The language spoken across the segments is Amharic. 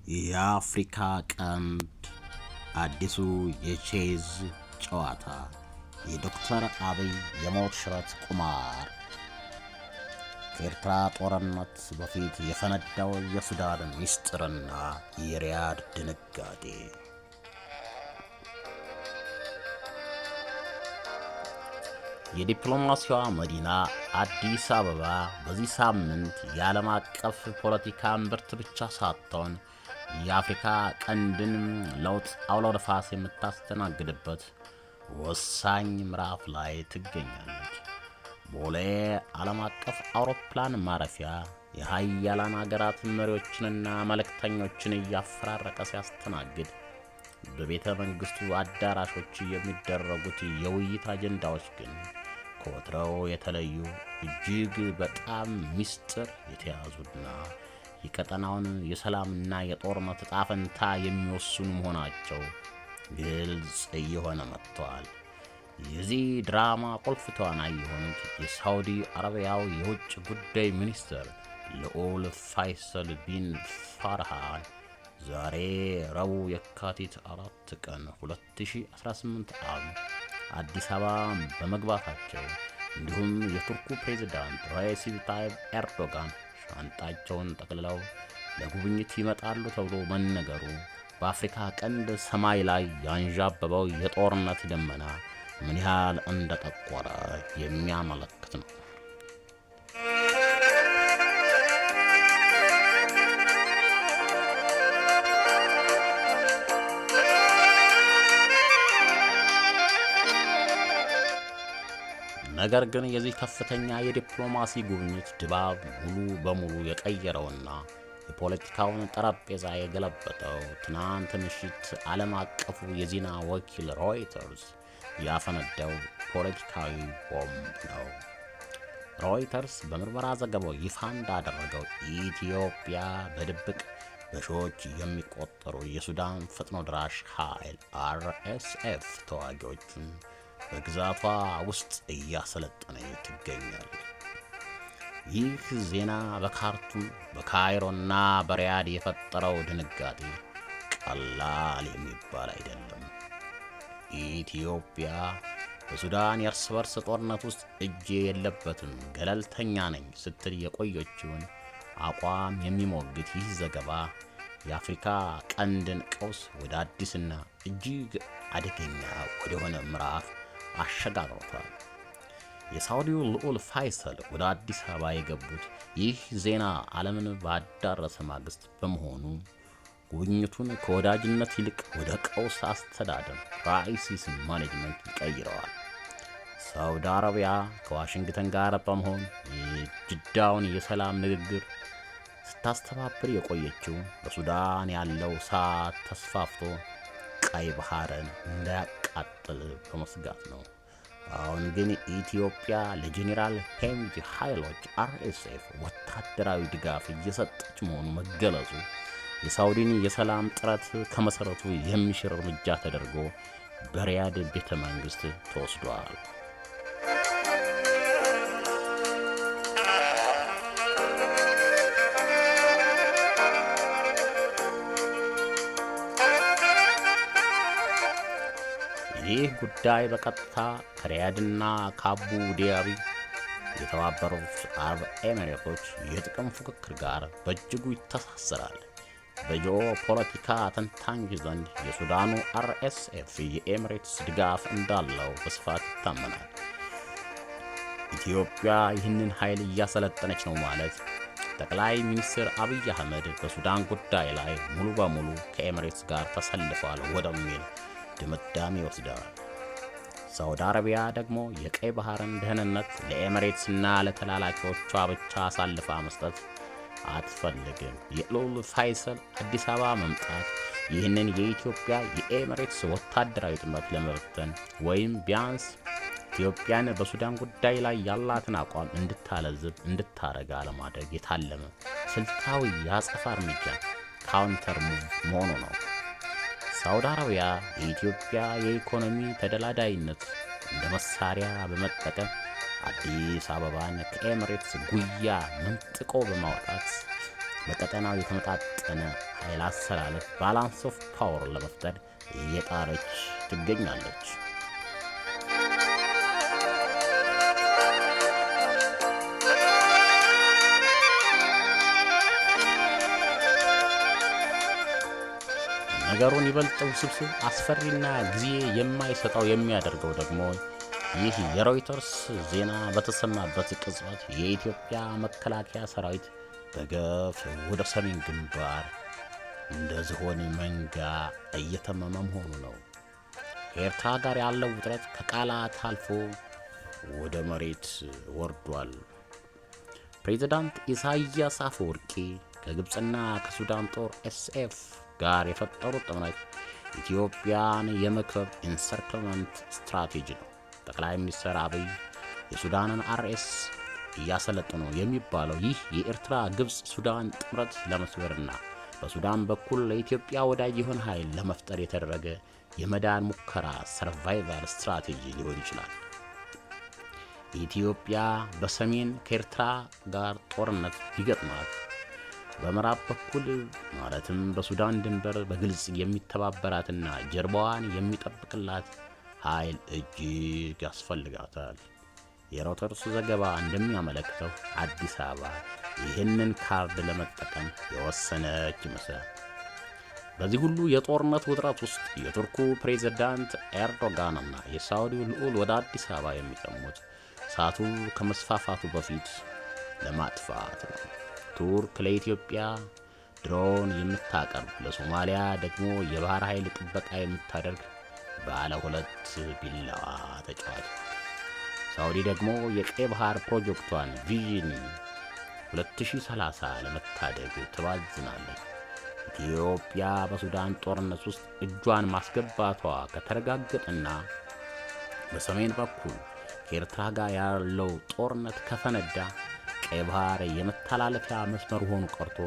የአፍሪካ ቀንድ አዲሱ የቼዝ ጨዋታ የዶክተር አብይ የሞት ሽረት ቁማር ከኤርትራ ጦርነት በፊት የፈነዳው የሱዳን ሚስጥርና የሪያድ ድንጋጤ። የዲፕሎማሲዋ መዲና አዲስ አበባ በዚህ ሳምንት የዓለም አቀፍ ፖለቲካ እምብርት ብቻ ሳትሆን የአፍሪካ ቀንድን ለውጥ አውሎ ነፋስ የምታስተናግድበት ወሳኝ ምዕራፍ ላይ ትገኛለች። ቦሌ ዓለም አቀፍ አውሮፕላን ማረፊያ የሀያላን አገራት መሪዎችንና መልእክተኞችን እያፈራረቀ ሲያስተናግድ፣ በቤተ መንግስቱ አዳራሾች የሚደረጉት የውይይት አጀንዳዎች ግን ከወትሮው የተለዩ እጅግ በጣም ሚስጥር የተያዙና የቀጠናውን የሰላምና የጦርነት ዕጣ ፈንታ የሚወስኑ መሆናቸው ግልጽ እየሆነ መጥተዋል። የዚህ ድራማ ቁልፍ ተዋናይ የሆኑት የሳውዲ አረቢያው የውጭ ጉዳይ ሚኒስትር ልዑል ፋይሰል ቢን ፋርሃን ዛሬ ረቡዕ የካቲት 4 ቀን 2018 አዲስ አበባ በመግባታቸው እንዲሁም የቱርኩ ፕሬዝዳንት ሬሲፕ ታይብ ኤርዶጋን ሻንጣቸውን ጠቅልለው ለጉብኝት ይመጣሉ ተብሎ መነገሩ በአፍሪካ ቀንድ ሰማይ ላይ ያንዣበበው የጦርነት ደመና ምን ያህል እንደጠቆረ የሚያመለክት ነው። ነገር ግን የዚህ ከፍተኛ የዲፕሎማሲ ጉብኝት ድባብ ሙሉ በሙሉ የቀየረውና የፖለቲካውን ጠረጴዛ የገለበጠው ትናንት ምሽት ዓለም አቀፉ የዜና ወኪል ሮይተርስ ያፈነዳው ፖለቲካዊ ቦምብ ነው። ሮይተርስ በምርመራ ዘገባው ይፋ እንዳደረገው ኢትዮጵያ በድብቅ በሺዎች የሚቆጠሩ የሱዳን ፈጥኖ ድራሽ ኃይል RSF ተዋጊዎችን በግዛቷ ውስጥ እያሰለጠነች ትገኛለች። ይህ ዜና በካርቱም በካይሮና በሪያድ የፈጠረው ድንጋጤ ቀላል የሚባል አይደለም። ኢትዮጵያ በሱዳን የእርስ በርስ ጦርነት ውስጥ እጄ የለበትም ገለልተኛ ነኝ ስትል የቆየችውን አቋም የሚሞግት ይህ ዘገባ የአፍሪካ ቀንድን ቀውስ ወደ አዲስና እጅግ አደገኛ ወደሆነ ምዕራፍ አሸጋግሮታል። የሳውዲው ልዑል ፋይሰል ወደ አዲስ አበባ የገቡት ይህ ዜና ዓለምን ባዳረሰ ማግስት በመሆኑ ጉብኝቱን ከወዳጅነት ይልቅ ወደ ቀውስ አስተዳደር ክራይሲስ ማኔጅመንት ይቀይረዋል። ሳውዲ አረቢያ ከዋሽንግተን ጋር በመሆን የጅዳውን የሰላም ንግግር ስታስተባብር የቆየችው በሱዳን ያለው እሳት ተስፋፍቶ ቀይ ባህርን እንዳያቃጥል በመስጋት ነው። አሁን ግን ኢትዮጵያ ለጄኔራል ሄምቲ ኃይሎች RSF ወታደራዊ ድጋፍ እየሰጠች መሆኑ መገለጹ የሳውዲን የሰላም ጥረት ከመሰረቱ የሚሽር እርምጃ ተደርጎ በሪያድ ቤተ መንግስት ተወስዷል። ይህ ጉዳይ በቀጥታ ከሪያድና ከአቡ ዳቢ የተባበሩት አረብ ኤሚሬቶች የጥቅም ፉክክር ጋር በእጅጉ ይተሳሰራል። በጂኦ ፖለቲካ ተንታኞች ዘንድ የሱዳኑ RSF የኤሚሬትስ ድጋፍ እንዳለው በስፋት ይታመናል። ኢትዮጵያ ይህንን ኃይል እያሰለጠነች ነው ማለት ጠቅላይ ሚኒስትር አብይ አህመድ በሱዳን ጉዳይ ላይ ሙሉ በሙሉ ከኤሚሬትስ ጋር ተሰልፏል ወደሚል ድምዳሜ ይወስዳል። ሳውዲ አረቢያ ደግሞ የቀይ ባህርን ደህንነት ለኤሚሬትስና ለተላላኪዎቿ ብቻ አሳልፋ መስጠት አትፈልግም። የልዑል ፋይሰል አዲስ አበባ መምጣት ይህንን የኢትዮጵያ የኤሚሬትስ ወታደራዊ ጥምረት ለመበተን ወይም ቢያንስ ኢትዮጵያን በሱዳን ጉዳይ ላይ ያላትን አቋም እንድታለዝብ እንድታረጋ ለማድረግ የታለመ ስልታዊ የአጸፋ እርምጃ ካውንተር ሙቭ መሆኑ ነው። ሳውዲ አረቢያ የኢትዮጵያ የኢኮኖሚ ተደላዳይነት እንደ መሳሪያ በመጠቀም አዲስ አበባን ከኤሚሬትስ ጉያ መንጥቆ በማውጣት በቀጠናው የተመጣጠነ ኃይል አሰላለፍ ባላንስ ኦፍ ፓወር ለመፍጠር እየጣረች ትገኛለች። ነገሩን ይበልጥ ውስብስብ፣ አስፈሪና ጊዜ የማይሰጠው የሚያደርገው ደግሞ ይህ የሮይተርስ ዜና በተሰማበት ቅጽበት የኢትዮጵያ መከላከያ ሰራዊት በገፍ ወደ ሰሜን ግንባር እንደ ዝሆን መንጋ እየተመመ መሆኑ ነው። ከኤርትራ ጋር ያለው ውጥረት ከቃላት አልፎ ወደ መሬት ወርዷል። ፕሬዝዳንት ኢሳያስ አፈወርቂ ከግብፅና ከሱዳን ጦር ኤስኤፍ ጋር የፈጠሩት ጥምረት ኢትዮጵያን የመክበብ ኢንሰርክልመንት ስትራቴጂ ነው። ጠቅላይ ሚኒስትር አብይ የሱዳንን አርኤስ እያሰለጠኑ የሚባለው ይህ የኤርትራ ግብፅ ሱዳን ጥምረት ለመስበርና በሱዳን በኩል ለኢትዮጵያ ወዳጅ የሆነ ኃይል ለመፍጠር የተደረገ የመዳን ሙከራ ሰርቫይቫል ስትራቴጂ ሊሆን ይችላል። ኢትዮጵያ በሰሜን ከኤርትራ ጋር ጦርነት ሊገጥማት በምዕራብ በኩል ማለትም በሱዳን ድንበር በግልጽ የሚተባበራትና ጀርባዋን የሚጠብቅላት ኃይል እጅግ ያስፈልጋታል። የሮይተርስ ዘገባ እንደሚያመለክተው አዲስ አበባ ይህንን ካርድ ለመጠቀም የወሰነች ይመስላል። በዚህ ሁሉ የጦርነት ውጥረት ውስጥ የቱርኩ ፕሬዝዳንት ኤርዶጋንና የሳውዲው ልዑል ወደ አዲስ አበባ የሚጠሙት እሳቱ ከመስፋፋቱ በፊት ለማጥፋት ነው። ቱርክ ለኢትዮጵያ ድሮን የምታቀርብ፣ ለሶማሊያ ደግሞ የባህር ኃይል ጥበቃ የምታደርግ ባለ ሁለት ቢላዋ ተጫዋች፣ ሳውዲ ደግሞ የቀይ ባህር ፕሮጀክቷን ቪዥን 2030 ለመታደግ ትባዝናለች። ኢትዮጵያ በሱዳን ጦርነት ውስጥ እጇን ማስገባቷ ከተረጋገጠና በሰሜን በኩል ከኤርትራ ጋር ያለው ጦርነት ከፈነዳ ቀይ ባህር የመተላለፊያ መስመር ሆኖ ቀርቶ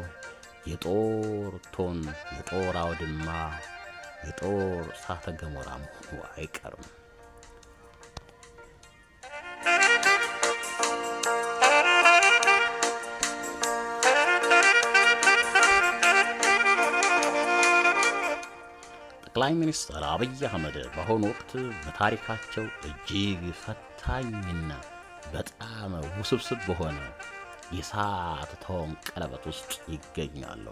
የጦር ቶን፣ የጦር አውድማ፣ የጦር እሳተ ገሞራ መሆኑ አይቀርም። ጠቅላይ ሚኒስትር አብይ አህመድ በአሁኑ ወቅት በታሪካቸው እጅግ ፈታኝና በጣም ውስብስብ በሆነ የእሳት ተወን ቀለበት ውስጥ ይገኛሉ።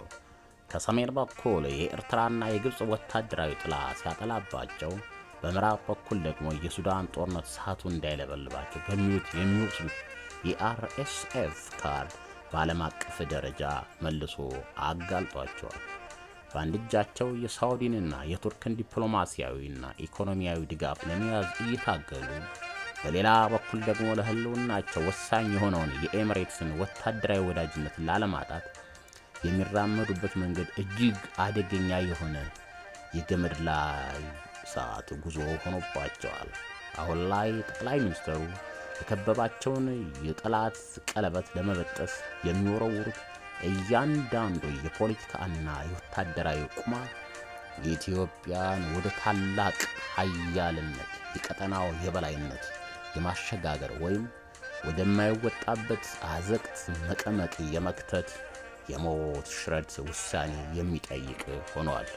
ከሰሜን በኩል የኤርትራና የግብፅ ወታደራዊ ጥላ ሲያጠላባቸው፣ በምዕራብ በኩል ደግሞ የሱዳን ጦርነት እሳቱ እንዳይለበልባቸው የሚወስዱት የአርኤስኤፍ ካርድ በዓለም አቀፍ ደረጃ መልሶ አጋልጧቸዋል። በአንድ እጃቸው የሳውዲንና የቱርክን ዲፕሎማሲያዊና ኢኮኖሚያዊ ድጋፍ ለመያዝ እየታገሉ፣ በሌላ በኩል ደግሞ ለህልውናቸው ወሳኝ የሆነውን የኤሚሬትስን ወታደራዊ ወዳጅነት ላለማጣት የሚራመዱበት መንገድ እጅግ አደገኛ የሆነ የገመድ ላይ እሳት ጉዞ ሆኖባቸዋል። አሁን ላይ ጠቅላይ ሚኒስትሩ የከበባቸውን የጠላት ቀለበት ለመበጠስ የሚወረውሩት እያንዳንዱ የፖለቲካና የወታደራዊ ቁማር የኢትዮጵያን ወደ ታላቅ ኃያልነት፣ የቀጠናው የበላይነት የማሸጋገር ወይም ወደማይወጣበት አዘቅት መቀመቅ የመክተት የሞት ሽረት ውሳኔ የሚጠይቅ ሆኗል።